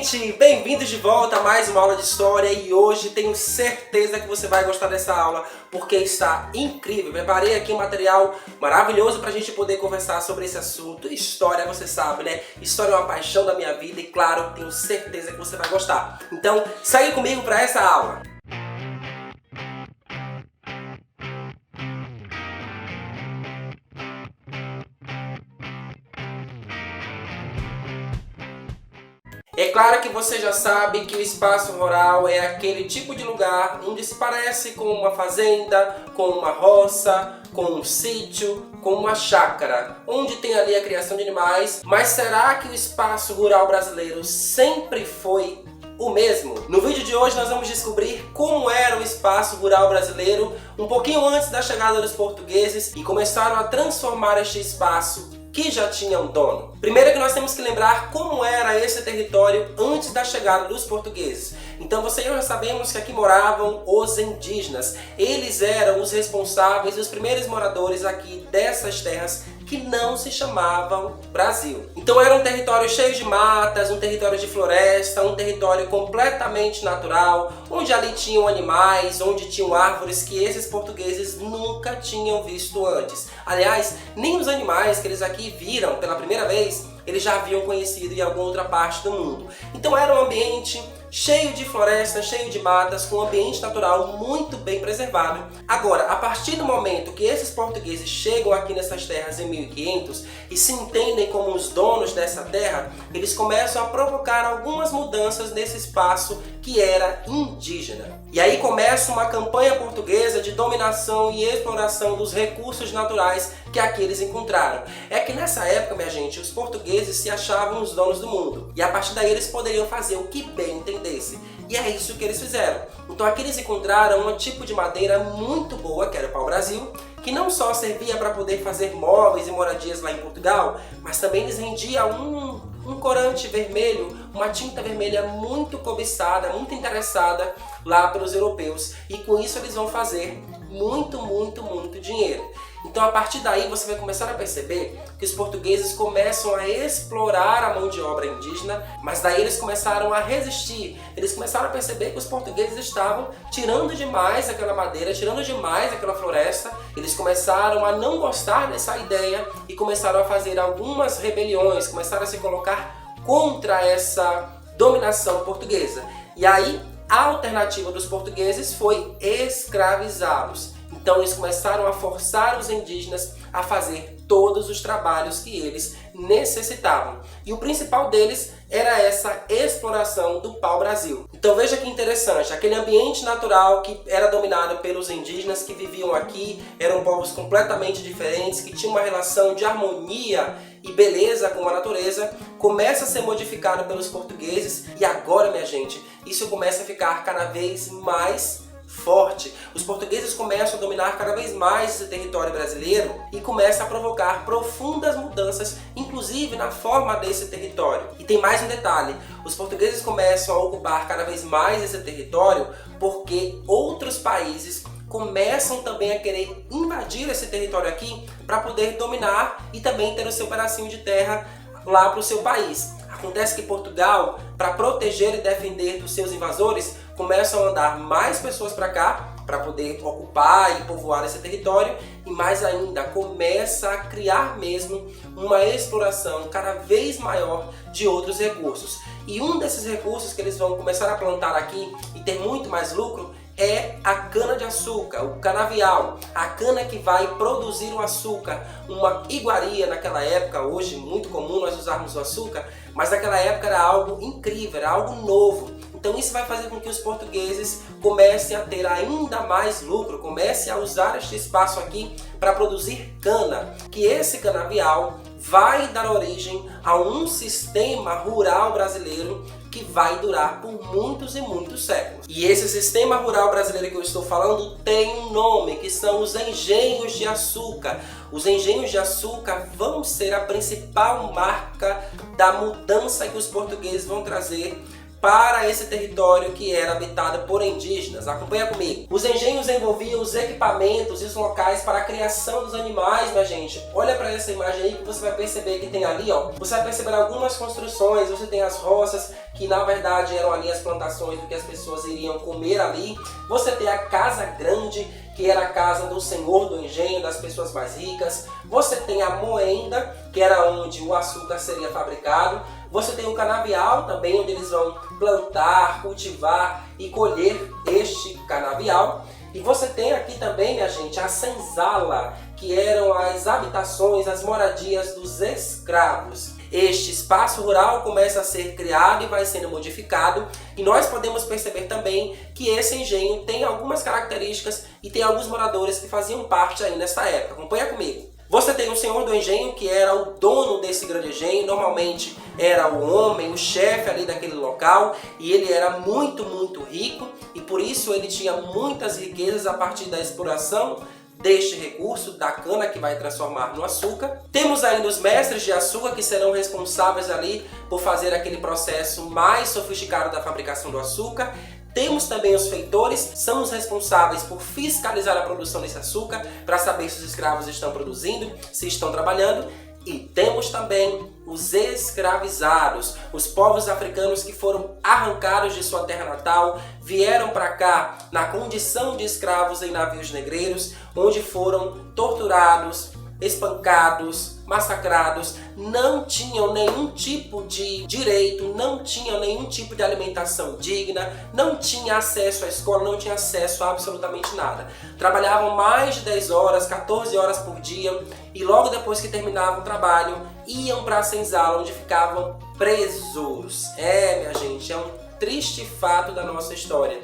gente! Bem-vindos de volta a mais uma aula de história e hoje tenho certeza que você vai gostar dessa aula porque está incrível. Preparei aqui um material maravilhoso para a gente poder conversar sobre esse assunto. História, você sabe, né? História é uma paixão da minha vida e claro, tenho certeza que você vai gostar. Então, segue comigo para essa aula. É claro que você já sabe que o espaço rural é aquele tipo de lugar onde se parece com uma fazenda, com uma roça, com um sítio, com uma chácara, onde tem ali a criação de animais. Mas será que o espaço rural brasileiro sempre foi o mesmo? No vídeo de hoje nós vamos descobrir como era o espaço rural brasileiro um pouquinho antes da chegada dos portugueses e começaram a transformar este espaço que já tinha um dono. Primeiro que nós temos que lembrar como era esse território antes da chegada dos portugueses. Então você e eu já sabemos que aqui moravam os indígenas. Eles eram os responsáveis, os primeiros moradores aqui dessas terras que não se chamavam Brasil. Então era um território cheio de matas, um território de floresta, um território completamente natural, onde ali tinham animais, onde tinham árvores que esses portugueses nunca tinham visto antes. Aliás, nem os animais que eles aqui viram pela primeira vez, eles já haviam conhecido em alguma outra parte do mundo. Então era um ambiente cheio de florestas, cheio de matas, com um ambiente natural muito bem preservado. Agora, a partir do momento que esses portugueses chegam aqui nessas terras em 1500 e se entendem como os donos dessa terra, eles começam a provocar algumas mudanças nesse espaço que era indígena. E aí começa uma campanha portuguesa de dominação e exploração dos recursos naturais que aqui eles encontraram. É que nessa época, minha gente, os portugueses se achavam os donos do mundo. E a partir daí eles poderiam fazer o que bem entendesse. E é isso que eles fizeram. Então aqui eles encontraram um tipo de madeira muito boa, que era o pau-brasil, que não só servia para poder fazer móveis e moradias lá em Portugal, mas também lhes rendia um corante vermelho, uma tinta vermelha muito cobiçada, muito interessada lá pelos europeus. E com isso eles vão fazer muito dinheiro. Então a partir daí você vai começar a perceber que os portugueses começam a explorar a mão de obra indígena, mas daí eles começaram a resistir. Eles começaram a perceber que os portugueses estavam tirando demais aquela madeira, tirando demais aquela floresta. Eles começaram a não gostar dessa ideia e começaram a fazer algumas rebeliões, começaram a se colocar contra essa dominação portuguesa. E aí a alternativa dos portugueses foi escravizá-los. Então eles começaram a forçar os indígenas a fazer todos os trabalhos que eles necessitavam. E o principal deles era essa exploração do pau-brasil. Então veja que interessante, aquele ambiente natural que era dominado pelos indígenas que viviam aqui, eram povos completamente diferentes, que tinham uma relação de harmonia e beleza com a natureza, começa a ser modificado pelos portugueses e agora, minha gente, isso começa a ficar cada vez mais forte. Os portugueses começam a dominar cada vez mais esse território brasileiro e começam a provocar profundas mudanças, inclusive na forma desse território. E tem mais um detalhe, os portugueses começam a ocupar cada vez mais esse território porque outros países começam também a querer invadir esse território aqui para poder dominar e também ter o seu pedacinho de terra lá para o seu país. Acontece que Portugal, para proteger e defender dos seus invasores, começam a mandar mais pessoas para cá, para poder ocupar e povoar esse território, e mais ainda, começa a criar mesmo uma exploração cada vez maior de outros recursos. E um desses recursos que eles vão começar a plantar aqui e ter muito mais lucro é a cana-de-açúcar, o canavial, a cana que vai produzir o açúcar, uma iguaria naquela época. Hoje muito comum nós usarmos o açúcar, mas naquela época era algo incrível, era algo novo. Então isso vai fazer com que os portugueses comecem a ter ainda mais lucro, comecem a usar este espaço aqui para produzir cana, que esse canavial vai dar origem a um sistema rural brasileiro que vai durar por muitos e muitos séculos. E esse sistema rural brasileiro que eu estou falando tem um nome, que são os engenhos de açúcar. Os engenhos de açúcar vão ser a principal marca da mudança que os portugueses vão trazer para esse território que era habitado por indígenas. Acompanha comigo. Os engenhos envolviam os equipamentos e os locais para a criação dos animais, minha gente. Olha para essa imagem aí que você vai perceber que tem ali, ó. Você vai perceber algumas construções, você tem as roças, que na verdade eram ali as plantações do que as pessoas iriam comer ali. Você tem a casa grande, que era a casa do senhor do engenho, das pessoas mais ricas. Você tem a moenda, que era onde o açúcar seria fabricado. Você tem o canavial também, onde eles vão plantar, cultivar e colher este canavial. E você tem aqui também, minha gente, a senzala, que eram as habitações, as moradias dos escravos. Este espaço rural começa a ser criado e vai sendo modificado, e nós podemos perceber também que esse engenho tem algumas características e tem alguns moradores que faziam parte aí nessa época. Acompanha comigo. Você tem o senhor do engenho, que era o dono desse grande engenho, normalmente era o homem, o chefe ali daquele local, e ele era muito rico, e por isso ele tinha muitas riquezas a partir da exploração deste recurso, da cana que vai transformar no açúcar. Temos ainda os mestres de açúcar, que serão responsáveis ali por fazer aquele processo mais sofisticado da fabricação do açúcar. Temos também os feitores, são os responsáveis por fiscalizar a produção desse açúcar, para saber se os escravos estão produzindo, se estão trabalhando. E temos também os escravizados, os povos africanos que foram arrancados de sua terra natal, vieram para cá na condição de escravos em navios negreiros, onde foram torturados, espancados, massacrados, não tinham nenhum tipo de direito, não tinham nenhum tipo de alimentação digna, não tinha acesso à escola, não tinha acesso a absolutamente nada. Trabalhavam mais de 10 horas, 14 horas por dia, e logo depois que terminavam o trabalho, iam para a senzala, onde ficavam presos. Minha gente, é um triste fato da nossa história.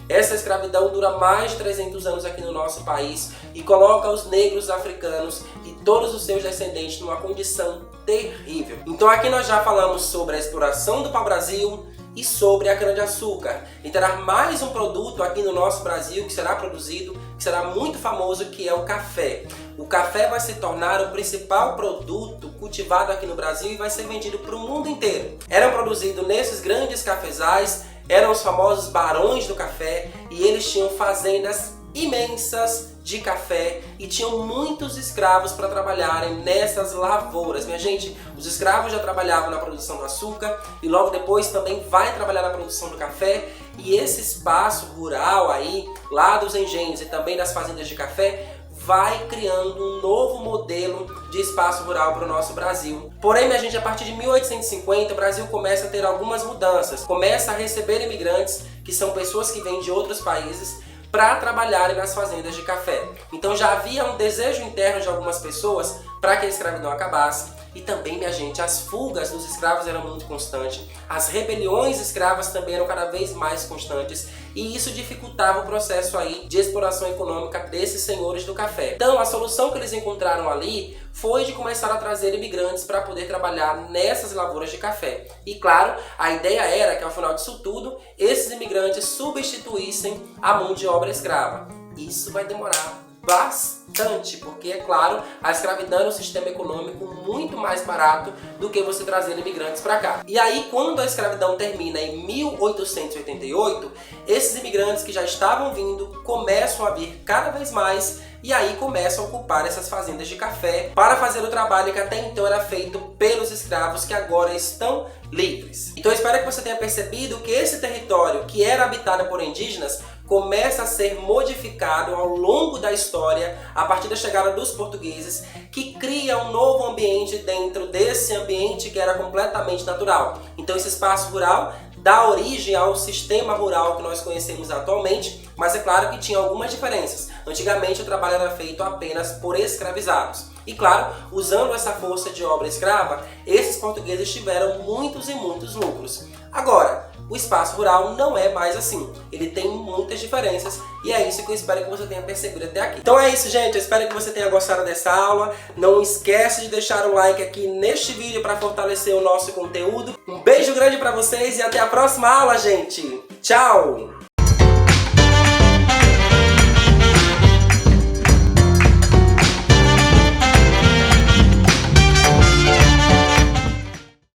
Essa escravidão dura mais de 300 anos aqui no nosso país e coloca os negros africanos e todos os seus descendentes numa condição terrível. Então aqui nós já falamos sobre a exploração do pau-brasil e sobre a cana-de-açúcar. E terá mais um produto aqui no nosso Brasil que será produzido, que será muito famoso, que é o café. O café vai se tornar o principal produto cultivado aqui no Brasil e vai ser vendido para o mundo inteiro. Eram produzidos nesses grandes cafezais, eram os famosos barões do café, e eles tinham fazendas imensas de café e tinham muitos escravos para trabalharem nessas lavouras. Minha gente, os escravos já trabalhavam na produção do açúcar e logo depois também vai trabalhar na produção do café, e esse espaço rural aí, lá dos engenhos e também das fazendas de café, vai criando um novo modelo de espaço rural para o nosso Brasil. Porém, minha gente, a partir de 1850, o Brasil começa a ter algumas mudanças. Começa a receber imigrantes, que são pessoas que vêm de outros países, para trabalharem nas fazendas de café. Então já havia um desejo interno de algumas pessoas para que a escravidão acabasse. E também, minha gente, as fugas dos escravos eram muito constantes. As rebeliões escravas também eram cada vez mais constantes. E isso dificultava o processo aí de exploração econômica desses senhores do café. Então a solução que eles encontraram ali foi de começar a trazer imigrantes para poder trabalhar nessas lavouras de café. E claro, a ideia era que ao final disso tudo, esses imigrantes substituíssem a mão de obra escrava. Isso vai demorar bastante, porque é claro, a escravidão é um sistema econômico muito mais barato do que você trazer imigrantes para cá. E aí, quando a escravidão termina em 1888, esses imigrantes que já estavam vindo começam a vir cada vez mais, e aí começam a ocupar essas fazendas de café para fazer o trabalho que até então era feito pelos escravos, que agora estão livres. Então eu espero que você tenha percebido que esse território que era habitado por indígenas começa a ser modificado ao longo da história, a partir da chegada dos portugueses, que cria um novo ambiente dentro desse ambiente que era completamente natural. Então esse espaço rural dá origem ao sistema rural que nós conhecemos atualmente, mas é claro que tinha algumas diferenças. Antigamente o trabalho era feito apenas por escravizados. E claro, usando essa força de obra escrava, esses portugueses tiveram muitos e muitos lucros. Agora, o espaço rural não é mais assim. Ele tem muitas diferenças e é isso que eu espero que você tenha percebido até aqui. Então é isso, gente. Eu espero que você tenha gostado dessa aula. Não esquece de deixar o like aqui neste vídeo para fortalecer o nosso conteúdo. Um beijo grande para vocês e até a próxima aula, gente. Tchau!